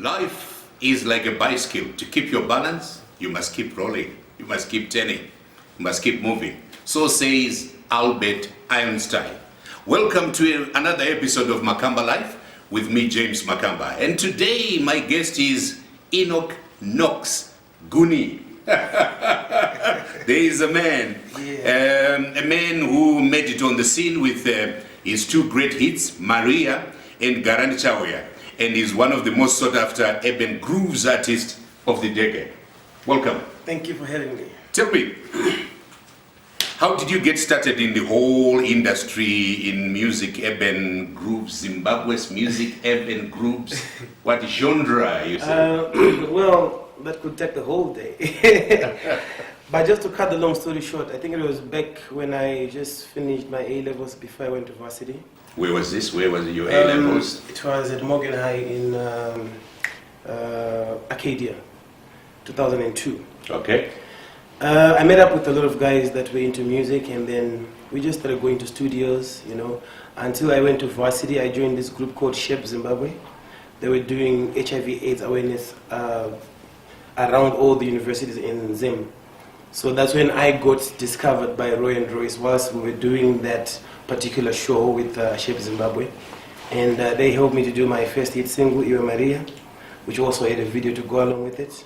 Life is like a bicycle. To keep your balance, you must keep rolling. You must keep turning. You must keep moving. So says Albert Einstein. Welcome to another episode of Makamba Life with me, James Makamba. And today my guest is Enock Nox Guni. There is a man, a man who made it on the scene with his two great hits, Maria and Gara Ndichauya, and is one of the most sought after urban grooves artists of the decade. Welcome. Thank you for having me. Tell me, how did you get started in the whole industry in music, urban grooves, Zimbabwe's music, urban grooves? What genre, you say? Well, that could take the whole day. But just to cut the long story short, I think it was back when I just finished my A-levels before I went to varsity. Where was this? Where was your A-levels? It was at Morgan High in Arcadia, 2002. Okay. I met up with a lot of guys that were into music, and then we just started going to studios, you know. Until I went to varsity, I joined this group called Shape Zimbabwe. They were doing HIV/AIDS awareness around all the universities in Zim. So that's when I got discovered by Roy and Royce whilst we were doing that particular show with Shape Zimbabwe. And they helped me to do my first hit single, Iwe Maria, which also had a video to go along with it.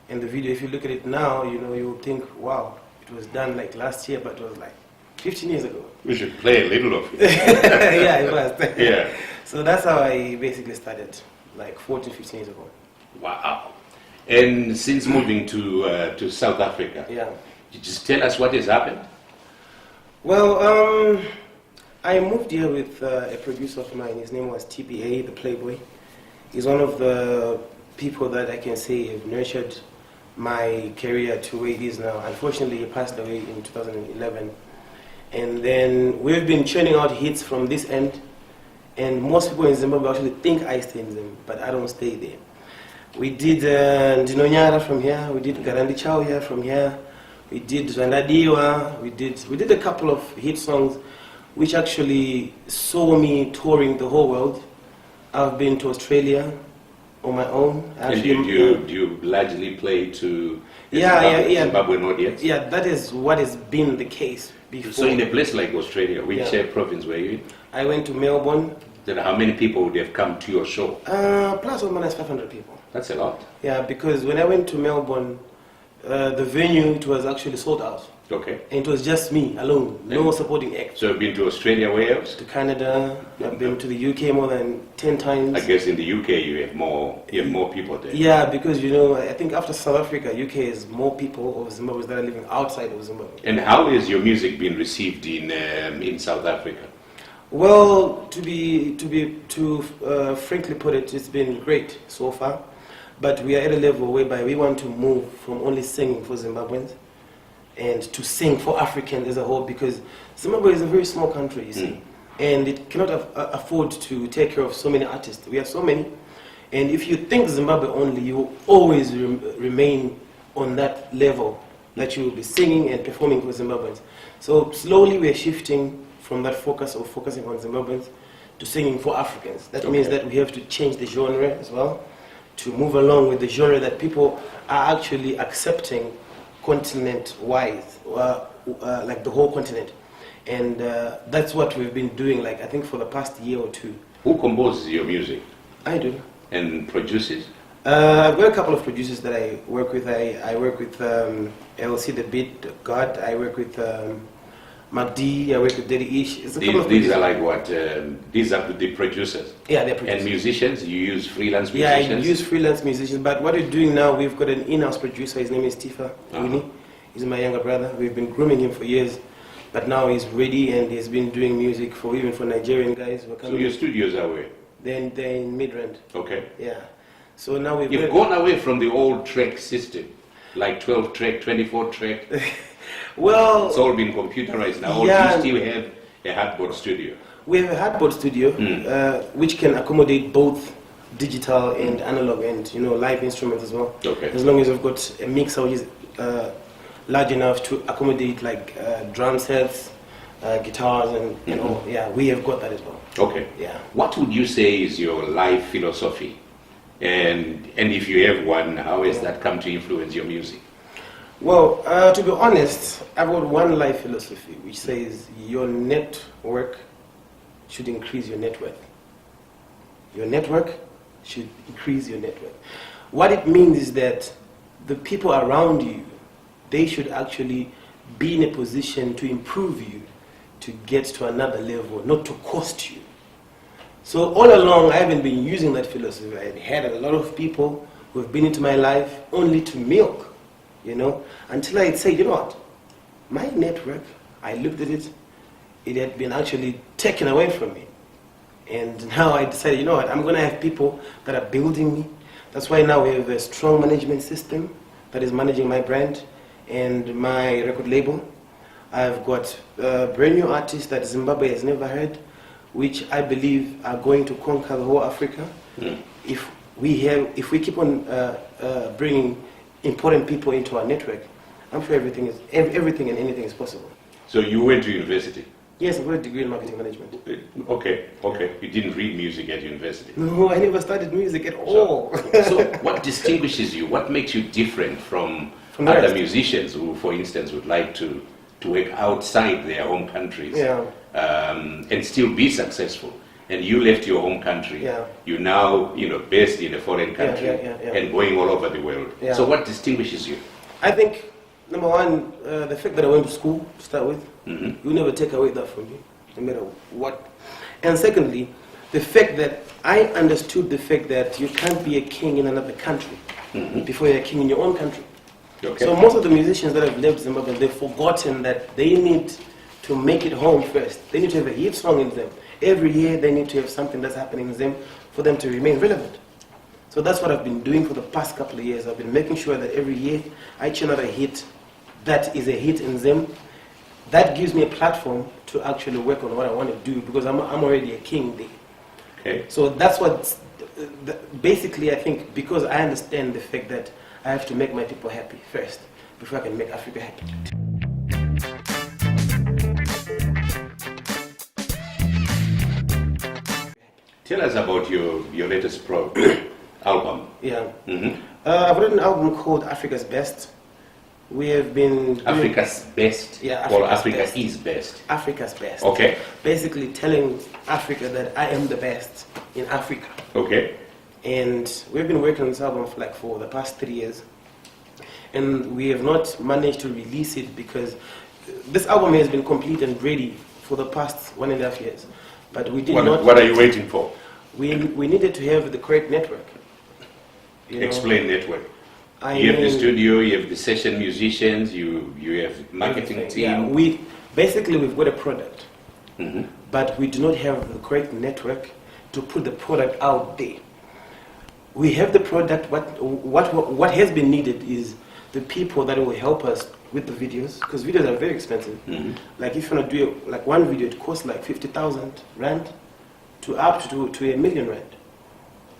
And the video, if you look at it now, you know, you'll think, wow, it was done like last year, but it was like 15 years ago. We should play a little of it. Yeah, it was. Yeah. So that's how I basically started, like 14, 15 years ago. Wow. And since moving to South Africa, Yeah. you just tell us what has happened? Well, I moved here with a producer of mine. His name was TPA, the Playboy. He's one of the people that I can say have nurtured my career to where it is now. Unfortunately, he passed away in 2011. And then we've been churning out hits from this end. And most people in Zimbabwe actually think I stay in Zimbabwe, but I don't stay there. We did Ndinonyara from here. We did Gara Ndichauya from here. We did Zandadiwa. We did a couple of hit songs, which actually saw me touring the whole world. I've been to Australia on my own. And do you largely play to Zimbabwean audience? Yeah, that is what has been the case before. So in a place like Australia, which province were you in? I went to Melbourne. Then how many people would have come to your show? Plus or minus 500 people. That's a lot. Yeah, because when I went to Melbourne, the venue, it was actually sold out. Okay. And it was just me alone, no supporting act. So you've been to Australia, where else? To Canada, I've been to the UK more than 10 times. I guess in the UK you have more people there. Yeah, because you know, I think after South Africa, UK has more people of Zimbabwe that are living outside of Zimbabwe. And how has your music been received in South Africa? Well, to frankly put it, it's been great so far. But we are at a level whereby we want to move from only singing for Zimbabweans and to sing for Africans as a whole, because Zimbabwe is a very small country, you see, and it cannot afford to take care of so many artists. We have so many, and if you think Zimbabwe only, you will always remain on that level that you will be singing and performing for Zimbabweans. So slowly we are shifting from that focus of focusing on Zimbabweans to singing for Africans. That means that we have to change the genre as well, to move along with the genre that people are actually accepting continent-wise, like the whole continent. And that's what we've been doing, like I think for the past year or two. Who composes your music? I do. And produces? I've got a couple of producers that I work with. I work with LC The Beat, God. I work with MacD, I work with Daddy Ish. These are like what? These are the producers? Yeah, they're producers. And musicians? You use freelance musicians? musicians? Yeah, I use freelance musicians. But what we're doing now, we've got an in-house producer. His name is Tifa Guni. He's my younger brother. We've been grooming him for years. But now he's ready and he's been doing music even for Nigerian guys. So your studios are where? They're in Midrand. Okay. Yeah. So now You've gone away from the old track system, like 12 track, 24 track. Well, it's all been computerized now. Yeah, or do you still have a hardboard studio? We have a hardboard studio, which can accommodate both digital and analog, and live instruments as well. Okay. As long as we've got a mixer which is large enough to accommodate like drum sets, guitars, and we have got that as well. Okay. Yeah. What would you say is your life philosophy? And if you have one, how has that come to influence your music? Well, to be honest, I've got one life philosophy which says your network should increase your net worth. Your network should increase your net worth. What it means is that the people around you, they should actually be in a position to improve you, to get to another level, not to cost you. So all along, I haven't been using that philosophy. I had a lot of people who have been into my life only to milk, you know, until I'd say, you know what, my network, I looked at it, it had been actually taken away from me. And now I decided, you know what, I'm going to have people that are building me. That's why now we have a strong management system that is managing my brand and my record label. I've got brand new artists that Zimbabwe has never heard, which I believe are going to conquer the whole Africa. If we keep on bringing important people into our network, I'm sure everything and anything is possible. So you went to university? Yes, I've got a degree in marketing management. Okay. You didn't read music at university? No, I never studied music at all. So what distinguishes you? What makes you different from other musicians who, for instance, would like to work outside their home countries and still be successful? And you left your home country. You're now, based in a foreign country and going all over the world. So what distinguishes you? I think, number one, the fact that I went to school to start with, you never take away that from me, no matter what. And secondly, the fact that I understood the fact that you can't be a king in another country before you're a king in your own country. So most of the musicians that have left Zimbabwe, they've forgotten that they need to make it home first. They need to have a hit song in them. Every year they need to have something that's happening in them for them to remain relevant. So that's what I've been doing for the past couple of years. I've been making sure that every year I churn out a hit that is a hit in them. That gives me a platform to actually work on what I want to do because I'm already a king there. So that's what, basically I think, because I understand the fact that I have to make my people happy first before I can make Africa happy. Tell us about your latest album. I've written an album called Africa's Best. We have been Africa's Best? Or Africa is Best? Africa's Best. Basically telling Africa that I am the best in Africa. And we've been working on this album for the past 3 years. And we have not managed to release it because this album has been complete and ready for the past 1.5 years. But we did not. What are you waiting for? We needed to have the correct network. Explain network. You have the studio, you have the session musicians, you have marketing team. We've got a product, but we do not have the correct network to put the product out there. We have the product. What has been needed is the people that will help us with the videos, because videos are very expensive. Like if you want to do one video, it costs like 50,000 rand to up to R1 million,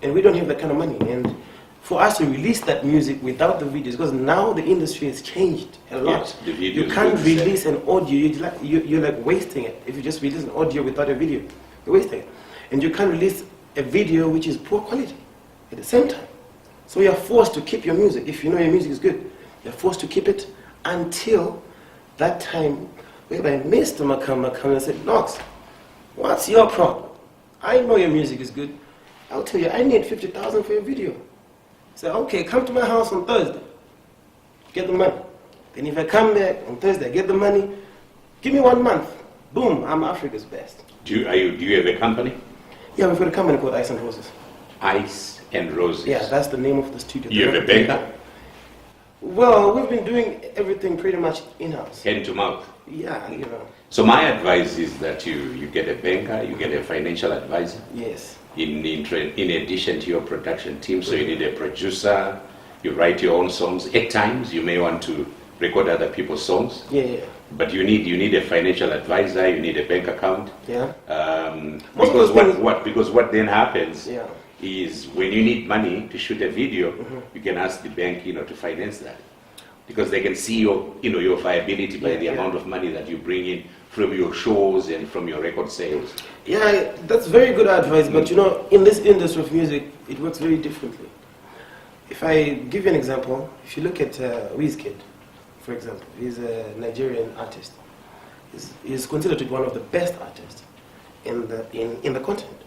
and we don't have that kind of money. And for us to release that music without the videos, because now the industry has changed a lot. You can't release an audio, you're like wasting it. If you just release an audio without a video, you're wasting it. And you can't release a video which is poor quality at the same time. So you're forced to keep your music. If you know your music is good, you're forced to keep it until that time whereby Mr. Makamba comes and said, Nox, what's your problem? I know your music is good. I'll tell you, I need 50,000 for your video. Say, okay, come to my house on Thursday. Get the money. Then if I come back on Thursday, get the money. Give me 1 month. Boom, I'm Africa's best. Do you have a company? Yeah, we've got a company called Ice and Roses. Ice and Roses? Yeah, that's the name of the studio. You have a banker? Well, we've been doing everything pretty much in-house. Hand to mouth? Yeah, So my advice is that you get a banker, you get a financial advisor. Yes. In addition to your production team, so you need a producer, you write your own songs. At times you may want to record other people's songs. But you need a financial advisor, you need a bank account. Because what then happens is when you need money to shoot a video, you can ask the bank, to finance that. Because they can see your viability by the amount of money that you bring in from your shows and from your record sales? Yeah, that's very good advice, but you know, in this industry of music, it works very differently. If I give you an example, if you look at Wizkid, for example, he's a Nigerian artist. He's considered to be one of the best artists in the continent.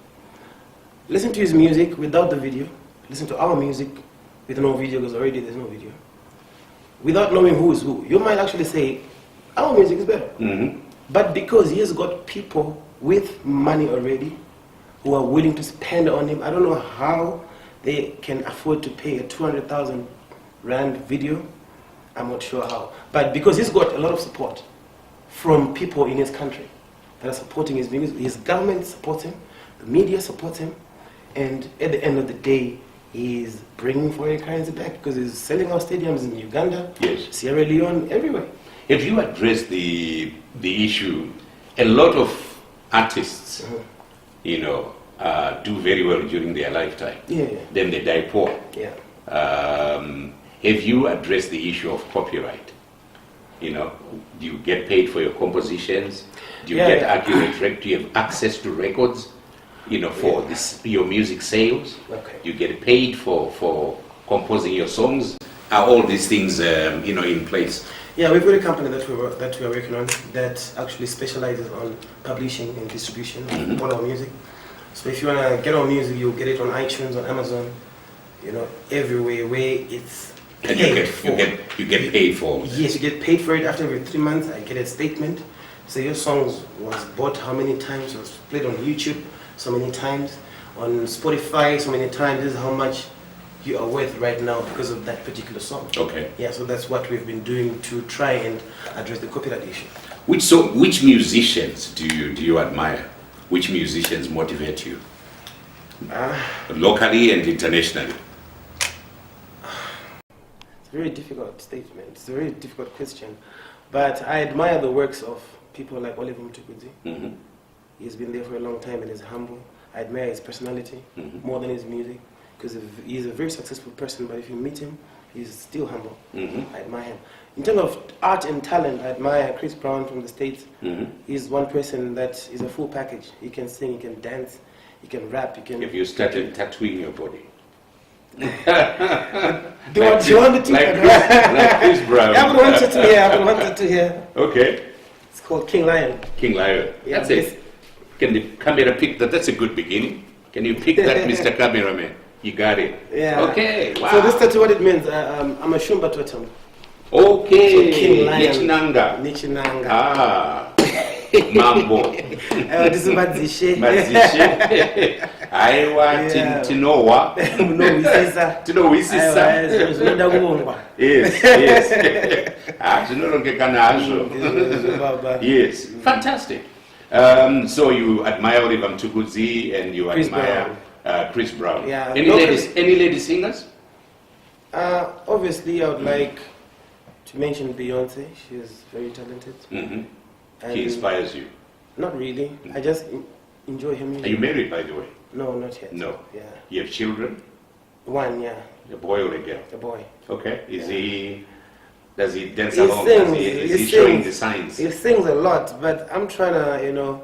Listen to his music without the video. Listen to our music with no video, because already there's no video. Without knowing who is who, you might actually say, our music is better. Mm-hmm. But because he has got people with money already who are willing to spend on him, I don't know how they can afford to pay a 200,000 rand video. I'm not sure how. But because he's got a lot of support from people in his country that are supporting his music, his government supports him, the media supports him, and at the end of the day, he's bringing foreign currency back because he's selling out stadiums in Uganda, yes, Sierra Leone, everywhere. Have you addressed the issue? A lot of artists, you know, do very well during their lifetime. Yeah. Then they die poor. Yeah. Have you addressed the issue of copyright? You know, do you get paid for your compositions? Do you get accurate records? Do you have access to records? You know, for your music sales? Okay. Do you get paid for composing your songs? Are all these things, you know, in place? Yeah, we've got a company that we are working on that actually specializes on publishing and distribution of all our music. So if you want to get our music, you'll get it on iTunes, on Amazon, you know, everywhere where it's And you get paid for. Yes, you get paid for it. After every 3 months, I get a statement. So your songs was bought how many times, was played on YouTube so many times, on Spotify so many times. This is how much you are worth right now because of that particular song. Okay. Yeah, so that's what we've been doing to try and address the copyright issue. Which musicians do you admire? Which musicians motivate you? Locally and internationally? It's a very difficult statement. It's a very difficult question. But I admire the works of people like Oliver Mtukudzi. Mm-hmm. He's been there for a long time and is humble. I admire his personality more than his music, because he's a very successful person, but if you meet him, he's still humble. I admire him. In terms of art and talent, I admire Chris Brown from the States. He's one person that is a full package. He can sing, he can dance, he can rap, he can... Have you started tattooing your body? Do you want to like Chris Brown. I would want to hear. I would want to hear. Okay. It's called King Lion. King Lion. Yeah, that's it. Can the camera pick that? That's a good beginning. Can you pick that, Mr. Cameraman? You got it. Yeah. Okay. Wow. So this tattoo, what it means? I'm a Shumba Totem. Okay. So King Lion. Nichinanga. Nichinanga. Ah. Mambo. This is Madzishe. Madzishe. Aiwa tinowa. Tinowisisa. Yes, yes. Ah, tinorongekana hazvo. Yes. Fantastic. So you admire Oliver Mtukudzi and you admire Chris Brown. Yeah. Any lady singers? Obviously, I would like to mention Beyonce. She is very talented. She inspires you? Not really. I just enjoy her music. Are you married, by the way? No, not yet. No. Yeah. You have children? One, yeah. A boy or a girl? A boy. Okay. Does he dance He along? sings. Is he showing the signs? He sings a lot, but I'm trying to, you know,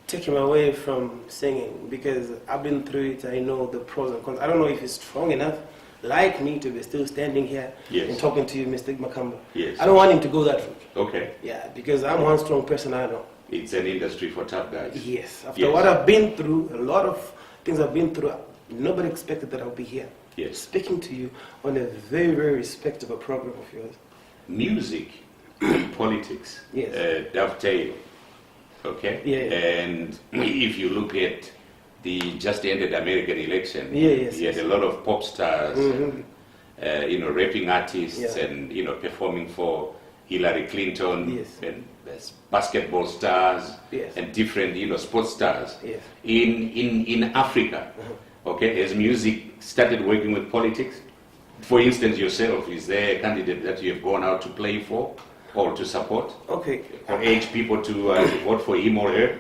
take him away from singing because I've been through it. I know the pros and cons. I don't know if he's strong enough, like me, to be still standing here and talking to you, Mr. Makamba. Yes. I don't want him to go that route. Okay. Yeah, because I'm one strong person, I know. It's an industry for tough guys. Yes. After what I've been through, a lot of things I've been through, nobody expected that I'll be here. Yes. Speaking to you on a very, very respectable program of yours. Music and politics dovetail. Okay? Yeah. And if you look at the just ended American election, you had a lot of pop stars, and, you know, rapping artists and, you know, performing for Hillary Clinton and basketball stars and different, you know, sports stars. In Africa, okay, has music started working with politics? For instance, yourself, is there a candidate that you have gone out to play for or to support? Okay. Or urge people to vote for him or her?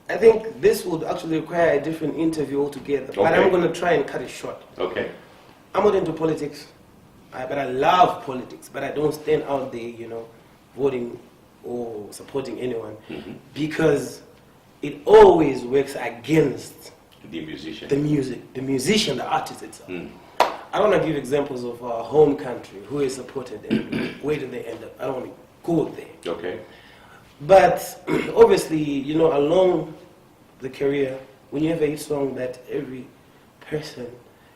I think this would actually require a different interview altogether, but I'm going to try and cut it short. Okay. I'm not into politics, but I love politics, but I don't stand out there, you know, voting or supporting anyone because it always works against the musician. The musician, the artist itself. I don't want to give examples of our home country, who is supported and where do they end up. I don't want to go there. Okay. But obviously, you know, along the career, when you have a hit song that every person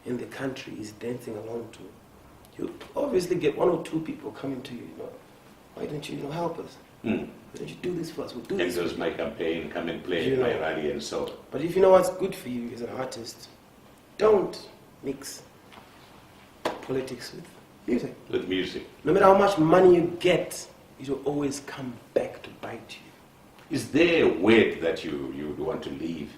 in the country is dancing along to, you obviously get one or two people coming to you, you know, why don't you, help us? Why don't you do this for us? We'll do this. Endorse my campaign, come and play my rally and so on. But if you know what's good for you as an artist, don't mix politics with music. With music. No matter how much money you get, it will always come back to bite you. Is there a word that you want to leave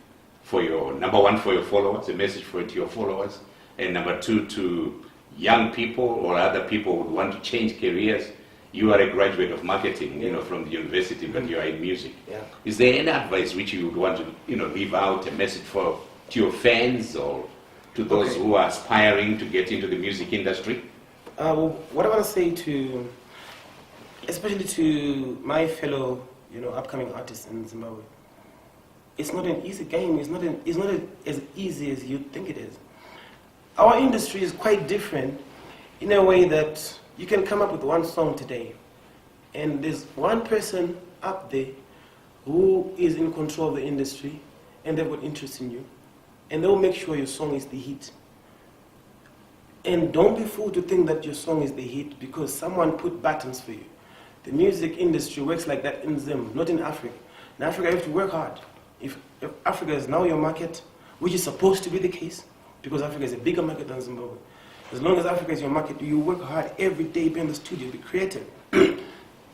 for your, number one, for your followers, a message to your followers, and number two, to young people or other people who want to change careers? You are a graduate of marketing, you know, from the university, but you are in music. Yeah. Is there any advice which you would want to, leave out, a message to your fans or to those who are aspiring to get into the music industry? Well, what I want to say to, especially to my fellow, upcoming artists in Zimbabwe, it's not an easy game. It's not as easy as you think it is. Our industry is quite different in a way that you can come up with one song today, and there's one person up there who is in control of the industry, and they've got interest in you, and they'll make sure your song is the hit. And don't be fooled to think that your song is the hit because someone put buttons for you. The music industry works like that in Zim, not in Africa. In Africa, you have to work hard. If Africa is now your market, which is supposed to be the case, because Africa is a bigger market than Zimbabwe, as long as Africa is your market, you work hard every day, be in the studio, be creative.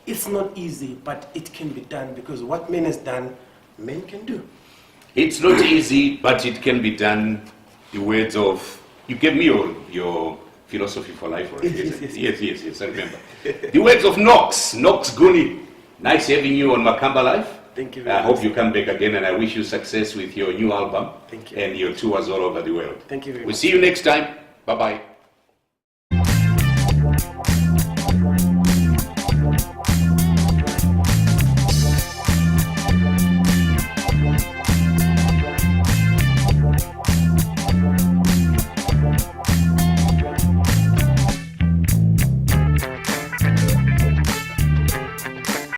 It's not easy, but it can be done because what man has done, men can do. It's not easy, but it can be done. The words of, you gave me your philosophy for life already. Yes, I remember. The words of Nox Guni. Nice having you on Makamba Life. Thank you very much. I hope you come back again, and I wish you success with your new album. Thank you. And your tours all over the world. Thank you very much. We'll see you next time. Bye-bye.